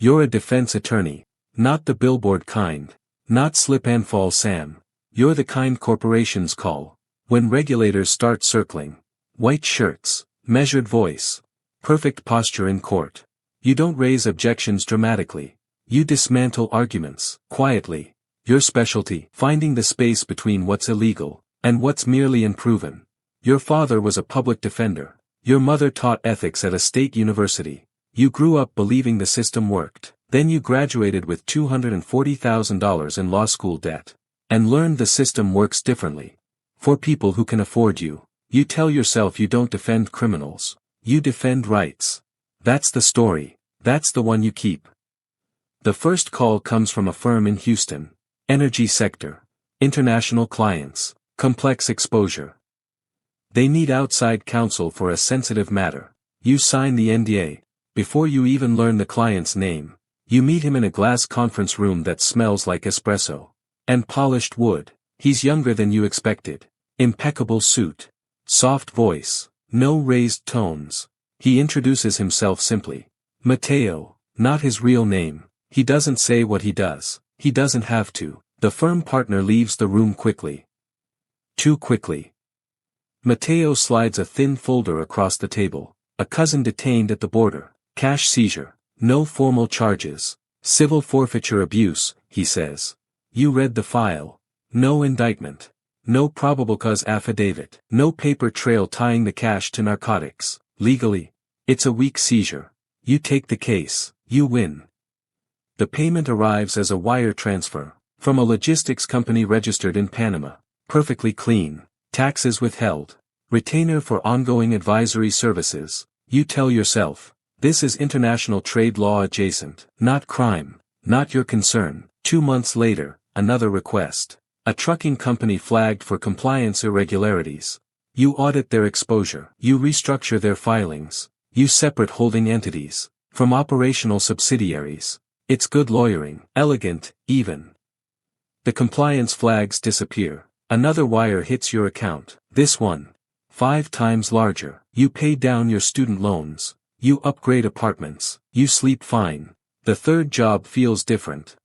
You're a defense attorney. Not the billboard kind. Not slip and fall Sam. You're the kind corporations call when regulators start circling. White shirts, measured voice, perfect posture in court. You don't raise objections dramatically. You dismantle arguments quietly. Your specialty, finding the space between what's illegal and what's merely unproven. Your father was a public defender. Your mother taught ethics at a state university. You grew up believing the system worked. Then you graduated with $240,000 in law school debt. And learned the system works differently. For people who can afford you. You tell yourself you don't defend criminals. You defend rights. That's the story. That's the one you keep. The first call comes from a firm in Houston. Energy sector. International clients. Complex exposure. They need outside counsel for a sensitive matter. You sign the NDA. Before you even learn the client's name. You meet him in a glass conference room that smells like espresso. And polished wood. He's younger than you expected. Impeccable suit. Soft voice. No raised tones. He introduces himself simply. Matteo, not his real name. He doesn't say what he does. He doesn't have to. The firm partner leaves the room quickly. Too quickly. Matteo slides a thin folder across the table. A cousin detained at the border. Cash seizure. No formal charges. Civil forfeiture abuse, he says. You read the file. No indictment. No probable cause affidavit. No paper trail tying the cash to narcotics. Legally, it's a weak seizure. You take the case. You win. The payment arrives as a wire transfer. From a logistics company registered in Panama. Perfectly clean. Taxes withheld. Retainer for ongoing advisory services. You tell yourself. This is international trade law adjacent. Not crime. Not your concern. 2 months later, another request. A trucking company flagged for compliance irregularities. You audit their exposure. You restructure their filings. You separate holding entities. From operational subsidiaries. It's good lawyering. Elegant, even. The compliance flags disappear. Another wire hits your account. This one. 5 times larger. You pay down your student loans. You upgrade apartments. You sleep fine. The third job feels different.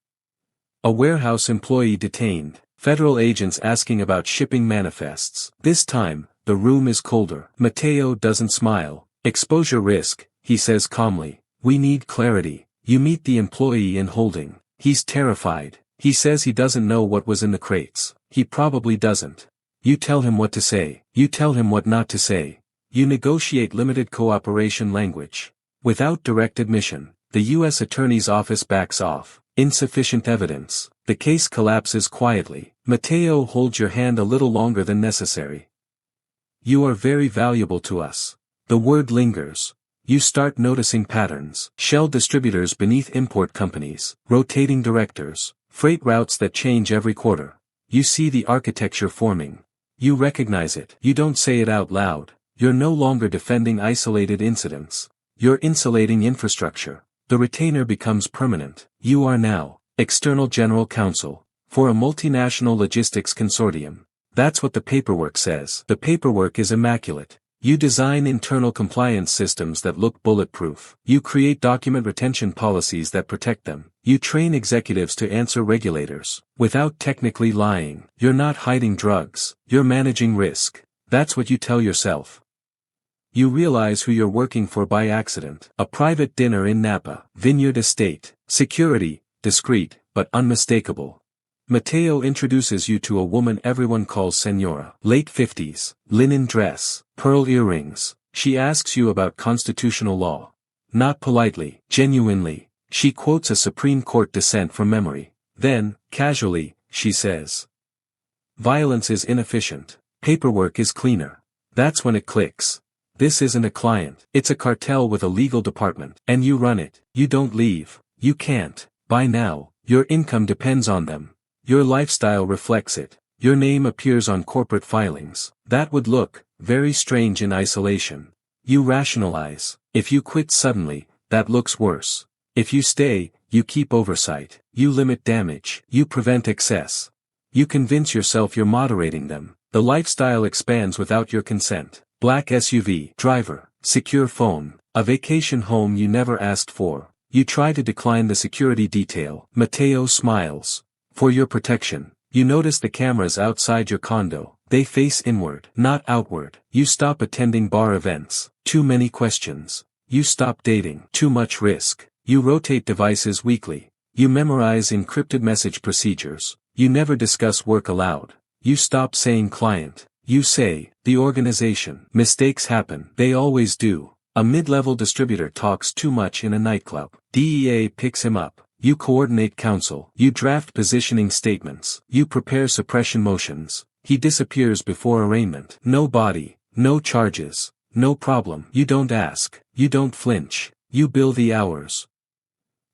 A warehouse employee detained. Federal agents asking about shipping manifests. This time, the room is colder. Matteo doesn't smile. Exposure risk, he says calmly. We need clarity. You meet the employee in holding. He's terrified. He says he doesn't know what was in the crates. He probably doesn't. You tell him what to say. You tell him what not to say. You negotiate limited cooperation language. Without direct admission, the U.S. Attorney's Office backs off. Insufficient evidence. The case collapses quietly. Matteo holds your hand a little longer than necessary. You are very valuable to us. The word lingers. You start noticing patterns. Shell distributors beneath import companies. Rotating directors. Freight routes that change every quarter. You see the architecture forming. You recognize it. You don't say it out loud. You're no longer defending isolated incidents. You're insulating infrastructure. The retainer becomes permanent. You are now external general counsel for a multinational logistics consortium. That's what the paperwork says. The paperwork is immaculate. You design internal compliance systems that look bulletproof. You create document retention policies that protect them. You train executives to answer regulators without technically lying. You're not hiding drugs. You're managing risk. That's what you tell yourself. You realize who you're working for by accident. A private dinner in Napa. Vineyard Estate. Security, discreet, but unmistakable. Matteo introduces you to a woman everyone calls Senora. Late 50s, linen dress, pearl earrings. She asks you about constitutional law. Not politely, genuinely. She quotes a Supreme Court dissent from memory. Then, casually, she says. Violence is inefficient. Paperwork is cleaner. That's when it clicks. This isn't a client. It's a cartel with a legal department. And you run it. You don't leave. You can't. By now, your income depends on them. Your lifestyle reflects it. Your name appears on corporate filings. That would look very strange in isolation. You rationalize. If you quit suddenly, that looks worse. If you stay, you keep oversight. You limit damage. You prevent excess. You convince yourself you're moderating them. The lifestyle expands without your consent. Black SUV, driver, secure phone, a vacation home you never asked for. You try to decline the security detail. Mateo smiles. For your protection. You notice the cameras outside your condo. They face inward, not outward. You stop attending bar events. Too many questions. You stop dating. Too much risk. You rotate devices weekly. You memorize encrypted message procedures. You never discuss work aloud. You stop saying client. You say, the organization. Mistakes happen. They always do. A mid-level distributor talks too much in a nightclub. DEA picks him up. You coordinate counsel. You draft positioning statements. You prepare suppression motions. He disappears before arraignment. No body. No charges. No problem. You don't ask. You don't flinch. You bill the hours.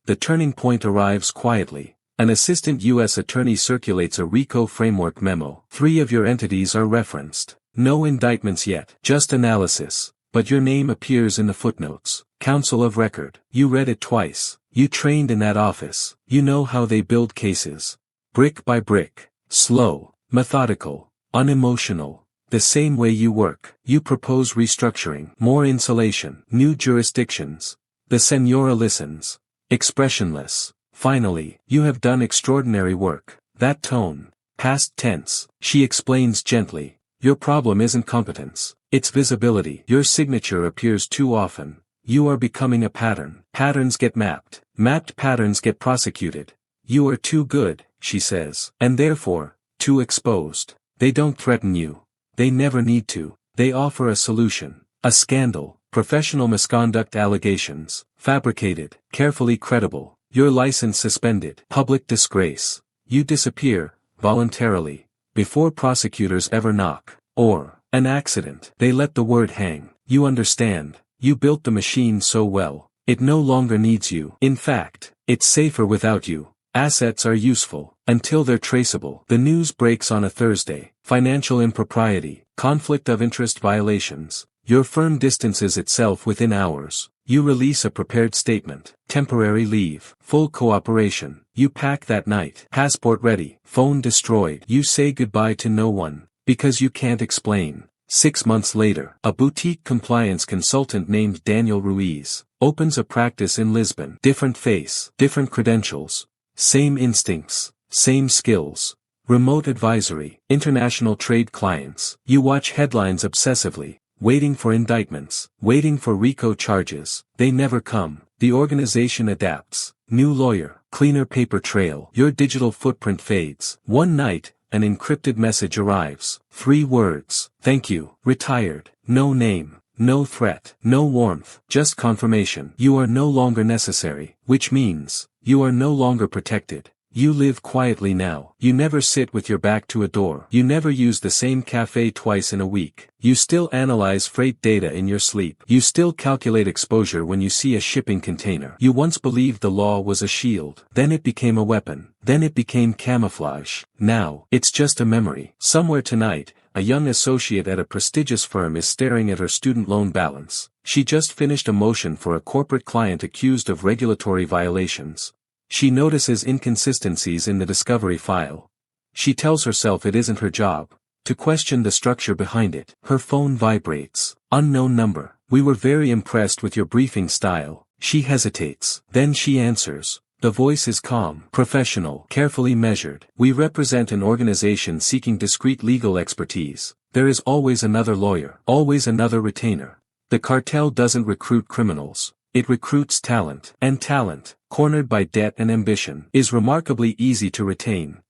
The turning point arrives quietly. An assistant U.S. attorney circulates a RICO framework memo. 3 of your entities are referenced. No indictments yet. Just analysis. But your name appears in the footnotes. Counsel of record. You read it twice. You trained in that office. You know how they build cases. Brick by brick. Slow. Methodical. Unemotional. The same way you work. You propose restructuring. More insulation. New jurisdictions. The senora listens. Expressionless. Finally, you have done extraordinary work. That tone. Past tense. She explains gently. Your problem isn't competence. It's visibility. Your signature appears too often. You are becoming a pattern. Patterns get mapped. Mapped patterns get prosecuted. You are too good, she says. And therefore, too exposed. They don't threaten you. They never need to. They offer a solution. A scandal. Professional misconduct allegations. Fabricated. Carefully credible. Your license suspended. Public disgrace. You disappear, voluntarily. Before prosecutors ever knock. Or, an accident. They let the word hang. You understand. You built the machine so well. It no longer needs you. In fact, it's safer without you. Assets are useful, until they're traceable. The news breaks on a Thursday. Financial impropriety. Conflict of interest violations. Your firm distances itself within hours. You release a prepared statement. Temporary leave. Full cooperation. You pack that night. Passport ready. Phone destroyed. You say goodbye to no one. Because you can't explain. 6 months later, a boutique compliance consultant named Daniel Ruiz opens a practice in Lisbon. Different face. Different credentials. Same instincts. Same skills. Remote advisory. International trade clients. You watch headlines obsessively. Waiting for indictments. Waiting for RICO charges. They never come. The organization adapts. New lawyer. Cleaner paper trail. Your digital footprint fades. One night, an encrypted message arrives. 3 words. Thank you. Retired. No name. No threat. No warmth. Just confirmation. You are no longer necessary. Which means, you are no longer protected. You live quietly now. You never sit with your back to a door. You never use the same cafe twice in a week. You still analyze freight data in your sleep. You still calculate exposure when you see a shipping container. You once believed the law was a shield. Then it became a weapon. Then it became camouflage. Now, it's just a memory. Somewhere tonight, a young associate at a prestigious firm is staring at her student loan balance. She just finished a motion for a corporate client accused of regulatory violations. She notices inconsistencies in the discovery file. She tells herself it isn't her job to question the structure behind it. Her phone vibrates. Unknown number. We were very impressed with your briefing style. She hesitates. Then she answers. The voice is calm, professional, carefully measured. We represent an organization seeking discreet legal expertise. There is always another lawyer, always another retainer. The cartel doesn't recruit criminals. It recruits talent. And talent, cornered by debt and ambition, is remarkably easy to retain.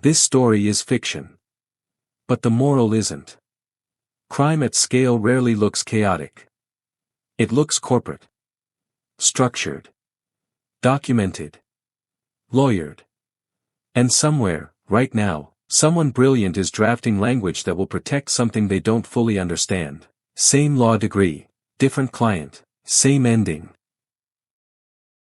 This story is fiction. But the moral isn't. Crime at scale rarely looks chaotic. It looks corporate. Structured. Documented. Lawyered. And somewhere, right now, someone brilliant is drafting language that will protect something they don't fully understand. Same law degree. Different client. Same ending.